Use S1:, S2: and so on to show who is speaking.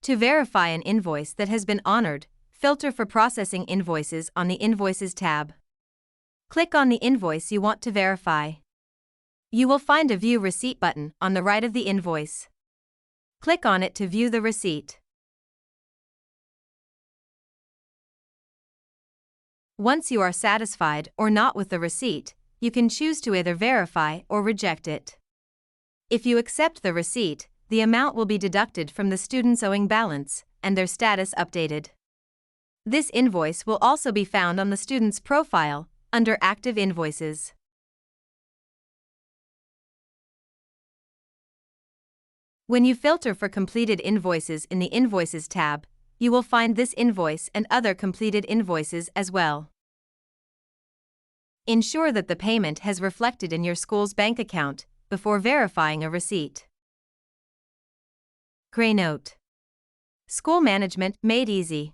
S1: To verify an invoice that has been honored, filter for processing invoices on the Invoices tab. Click on the invoice you want to verify. You will find a View Receipt button on the right of the invoice. Click on it to view the receipt. Once you are satisfied or not with the receipt, you can choose to either verify or reject it. If you accept the receipt, the amount will be deducted from the student's owing balance, and their status updated. This invoice will also be found on the student's profile, under Active Invoices. When you filter for completed invoices in the Invoices tab, you will find this invoice and other completed invoices as well. Ensure that the payment has reflected in your school's bank account before verifying a receipt. Greynote School Management Made Easy.